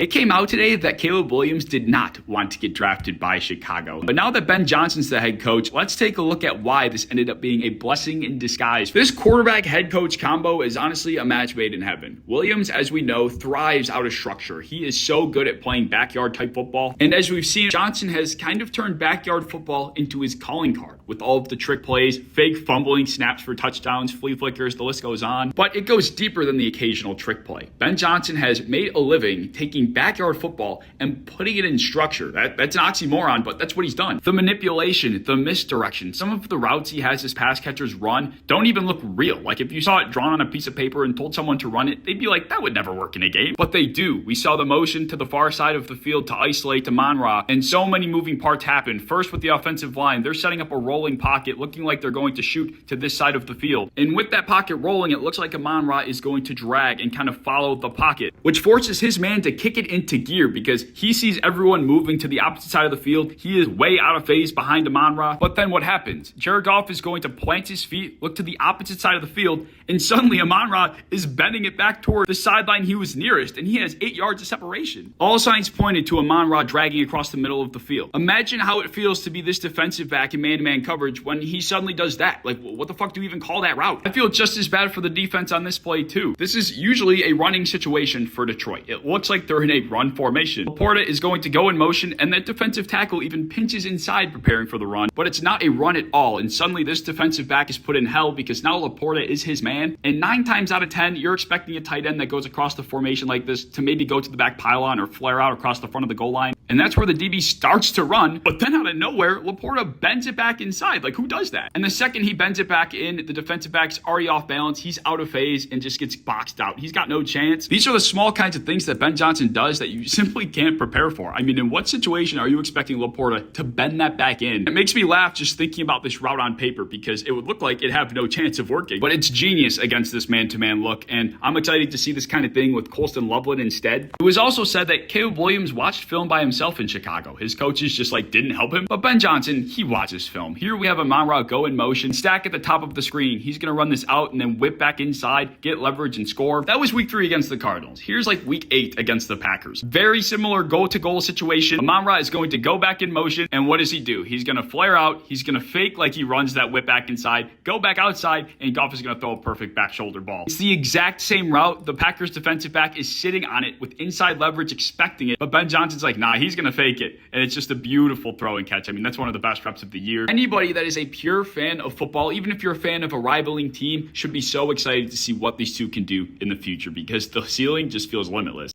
It came out today that Caleb Williams did not want to get drafted by Chicago. But now that Ben Johnson's the head coach, let's take a look at why this ended up being a blessing in disguise. This quarterback head coach combo is honestly a match made in heaven. Williams, as we know, thrives out of structure. He is so good at playing backyard type football. And as we've seen, Johnson has kind of turned backyard football into his calling card with all of the trick plays, fake fumbling, snaps for touchdowns, flea flickers, the list goes on. But it goes deeper than the occasional trick play. Ben Johnson has made a living taking backyard football and putting it in structure. That's an oxymoron, but that's what he's done. The manipulation, the misdirection, some of the routes he has his pass catchers run don't even look real. Like if you saw it drawn on a piece of paper and told someone to run it, they'd be like, that would never work in a game. But they do. We saw the motion to the far side of the field to isolate to Monra, and so many moving parts happen. First with the offensive line, they're setting up a rolling pocket looking like they're going to shoot to this side of the field. And with that pocket rolling, it looks like Amon-Ra is going to drag and kind of follow the pocket, which forces his man to kick it into gear because he sees everyone moving to the opposite side of the field. He is way out of phase behind Amon-Ra. But then what happens? Jared Goff is going to plant his feet, look to the opposite side of the field, and suddenly Amon-Ra is bending it back toward the sideline he was nearest, and he has 8 yards of separation. All signs pointed to Amon-Ra dragging across the middle of the field. Imagine how it feels to be this defensive back in man-to-man coverage when he suddenly does that. Like, what the fuck do you even call that route? I feel just as bad for the defense on this play too. This is usually a running situation for Detroit. It looks like they're in a run formation. Laporta is going to go in motion, and that defensive tackle even pinches inside preparing for the run, but it's not a run at all, and suddenly this defensive back is put in hell because now Laporta is his man, and 9 times out of 10, you're expecting a tight end that goes across the formation like this to maybe go to the back pylon or flare out across the front of the goal line, and that's where the DB starts to run, but then out of nowhere, Laporta bends it back inside. Like, who does that? And the second he bends it back in, the defensive back's already off balance, he's out of phase and just gets boxed out. He's got no chance. These are the small kinds of things that Ben Johnson does that you simply can't prepare for. I mean, in what situation are you expecting Laporta to bend that back in? It makes me laugh just thinking about this route on paper because it would look like it'd have no chance of working, but it's genius against this man-to-man look, and I'm excited to see this kind of thing with Colston Loveland instead. It was also said that Caleb Williams watched film by himself in Chicago. His coaches just didn't help him, but Ben Johnson, he watches film. Here we have Amon-Ra go in motion, stack at the top of the screen. He's going to run this out and then whip back inside, get leverage and score. That was week 3 against the Cardinals. Here's week 8 against the Packers. Very similar goal-to-goal situation. Amon-Ra is going to go back in motion, and what does he do? He's going to flare out. He's going to fake like he runs that whip back inside, go back outside, and Goff is going to throw a perfect back shoulder ball. It's the exact same route. The Packers defensive back is sitting on it with inside leverage, expecting it, but Ben Johnson's like, nah, he's going to fake it, and it's just a beautiful throw and catch. I mean, that's one of the best reps of the year. Anybody that is a pure fan of football, even if you're a fan of a rivaling team, should be so excited to see what these two can do in the future because the ceiling just feels limitless.